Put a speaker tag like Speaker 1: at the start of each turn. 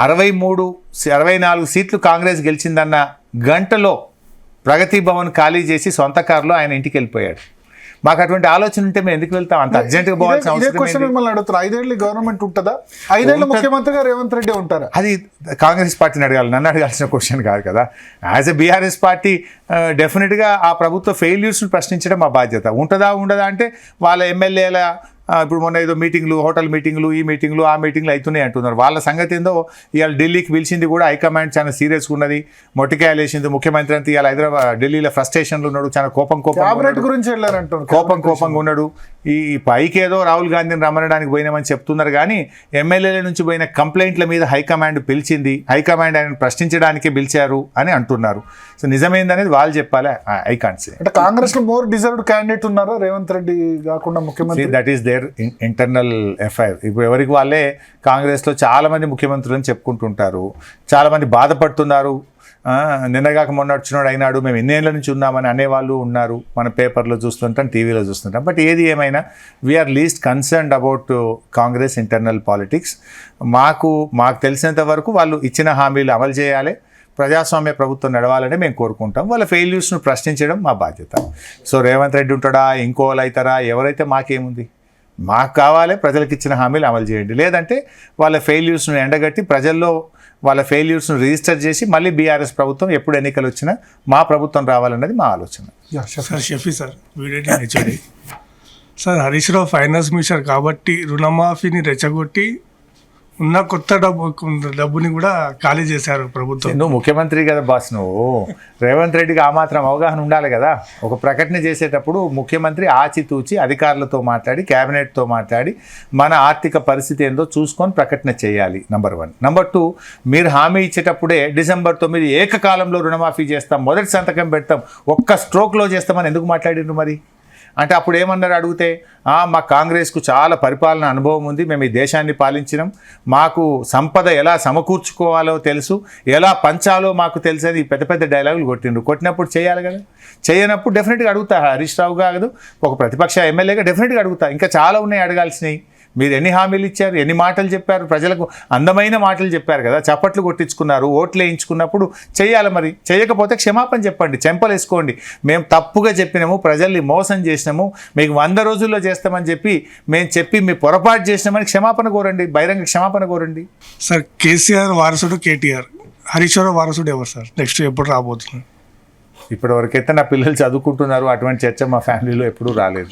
Speaker 1: 64 సీట్లు కాంగ్రెస్ గెలిచిందన్న గంటలో ప్రగతి భవన్ ఖాళీ చేసి సొంత కారులో ఆయన ఇంటికి వెళ్ళిపోయాడు. మాకు అటువంటి ఆలోచన ఉంటే మేము ఎందుకు వెళ్తాం? అంత అర్జెంట్గా పోవాల్సిన అవసరం
Speaker 2: మిమ్మల్ని అడుగుతారు, 5 ఏళ్ళు గవర్నమెంట్ ఉంటుందా? 5 ఏళ్ళు ముఖ్యమంత్రిగా రేవంత్ రెడ్డి ఉంటారా?
Speaker 1: అది కాంగ్రెస్ పార్టీని అడగాలి, నన్ను అడగాల్సిన క్వశ్చన్ కాదు కదా. యాజ్ ఎ బీఆర్ఎస్ పార్టీ డెఫినెట్గా ఆ ప్రభుత్వ ఫెయిల్యూర్స్ని ప్రశ్నించడం మా బాధ్యత. ఉంటుందా ఉండదా అంటే వాళ్ళ ఎమ్మెల్యేల ఇప్పుడు మొన్న ఏదో మీటింగ్లు, హోటల్ మీటింగ్లు, ఈ మీటింగ్లు ఆ మీటింగ్లు అవుతున్నాయి అంటున్నారు. వాళ్ళ సంగతి ఏందో ఇవాళ ఢిల్లీకి పిలిచింది కూడా హైకమాండ్ చాలా సీరియస్గా ఉన్నది. మొట్టికాయలు వేసింది ముఖ్యమంత్రి అంతా. ఇవాళ హైదరాబాద్ ఢిల్లీలో ఫ్రస్ట్రేషన్లు ఉన్నాడు, చాలా
Speaker 2: గురించి
Speaker 1: కోపంగా ఉన్నాడు. ఈ పైకి ఏదో రాహుల్ గాంధీని రమ్మనడానికి పోయినామని చెప్తున్నారు కానీ ఎమ్మెల్యేల నుంచి పోయిన కంప్లైంట్ల మీద హైకమాండ్ పిలిచింది, హైకమాండ్ ఆయన ప్రశ్నించడానికి పిలిచారు అని అంటున్నారు. సో నిజమైందనేది వాళ్ళు చెప్పాలి. I can't say.
Speaker 2: అంటే కాంగ్రెస్ లో మోర్ డిజర్వ్డ్ క్యాండిడేట్ ఉన్నారా రేవంత్ రెడ్డి కాకుండా ముఖ్యమంత్రి?
Speaker 1: That is there internal FIR. ఇప్పుడు ఎవరికి వాళ్ళే కాంగ్రెస్లో చాలామంది ముఖ్యమంత్రులను చెప్పుకుంటుంటారు, చాలామంది బాధపడుతున్నారు. నిన్నగాక మొన్న వచ్చినాడు అయినాడు, మేము ఎన్నేళ్ళ నుంచి ఉన్నామని అనేవాళ్ళు ఉన్నారు. మన పేపర్లో చూస్తుంటాం, టీవీలో చూస్తుంటాం. బట్ ఏది ఏమైనా we are least concerned about Congress internal politics. మాకు తెలిసినంత వరకు వాళ్ళు ఇచ్చిన హామీలు అమలు చేయాలి, ప్రజాస్వామ్య ప్రభుత్వం నడవాలని మేము కోరుకుంటాం. వాళ్ళ ఫెయిల్యూర్స్ను ప్రశ్నించడం మా బాధ్యత. సో రేవంత్ రెడ్డి ఉంటాడా, ఇంకోళ్ళు అవుతారా, ఎవరైతే మాకేముంది, మాకు కావాలి ప్రజలకు ఇచ్చిన హామీలు అమలు చేయండి. లేదంటే వాళ్ళ ఫెయిల్యూర్స్ను ఎండగట్టి ప్రజల్లో వాళ్ళ ఫెయిల్యూర్స్ను రిజిస్టర్ చేసి మళ్ళీ బీఆర్ఎస్ ప్రభుత్వం ఎప్పుడు ఎన్నికలు వచ్చినా మా ప్రభుత్వం రావాలన్నది మా ఆలోచన.
Speaker 3: Sir Shafi sir video sir Harish Rao finance minister కాబట్టి రుణమాఫీని రెచ్చగొట్టి ఉన్న కొత్త డబ్బుని కూడా ఖాళీ చేశారు ప్రభుత్వం.
Speaker 1: నువ్వు ముఖ్యమంత్రి కదా బాస్, నువ్వు రేవంత్ రెడ్డికి ఆ మాత్రం అవగాహన ఉండాలి కదా. ఒక ప్రకటన చేసేటప్పుడు ముఖ్యమంత్రి ఆచితూచి అధికారులతో మాట్లాడి, క్యాబినెట్తో మాట్లాడి మన ఆర్థిక పరిస్థితి ఏందో చూసుకొని ప్రకటన చేయాలి. నంబర్ 1. నంబర్ 2, మీరు హామీ ఇచ్చేటప్పుడే December 9 ఏకకాలంలో రుణమాఫీ చేస్తాం, మొదటి సంతకం పెడతాం, ఒక్క స్ట్రోక్లో చేస్తామని ఎందుకు మాట్లాడిండ్రు మరి? అంటే అప్పుడు ఏమన్నారు అడిగితే, మా కాంగ్రెస్కు చాలా పరిపాలన అనుభవం ఉంది, మేము ఈ దేశాన్ని పాలించినాం, మాకు సంపద ఎలా సమకూర్చుకోవాలో తెలుసు, ఎలా పంచాలో మాకు తెలుసు అని పెద్ద పెద్ద డైలాగులు కొట్టిండ్రు. కొట్టినప్పుడు చేయాలి కదా. చేయనప్పుడు డెఫినెట్గా అడుగుతా. హరీష్ రావు కాదు, ఒక ప్రతిపక్ష ఎమ్మెల్యేగా డెఫినెట్గా అడుగుతా. ఇంకా చాలా ఉన్నాయి అడగాల్సినవి. మీరు ఎన్ని హామీలు ఇచ్చారు, ఎన్ని మాటలు చెప్పారు, ప్రజలకు అందమైన మాటలు చెప్పారు కదా, చప్పట్లు కొట్టించుకున్నారు, ఓట్లు వేయించుకున్నప్పుడు చేయాలి. మరి చేయకపోతే క్షమాపణ చెప్పండి, చెంపలేసుకోండి. మేము తప్పుగా చెప్పినాము, ప్రజల్ని మోసం చేసినాము, మీకు 100 రోజుల్లో చేస్తామని చెప్పి మీ పొరపాటు చేసినామని క్షమాపణ కోరండి, బహిరంగ క్షమాపణ కోరండి.
Speaker 3: సార్ కేసీఆర్ వారసుడు కేటీఆర్, హరీష్ రావు వారసుడు ఎవరు సార్? నెక్స్ట్ ఎప్పుడు రాబోతున్నారు?
Speaker 1: ఇప్పటివరకైతే నా పిల్లలు చదువుకుంటున్నారు, అటువంటి చర్చ మా ఫ్యామిలీలో ఎప్పుడూ రాలేదు.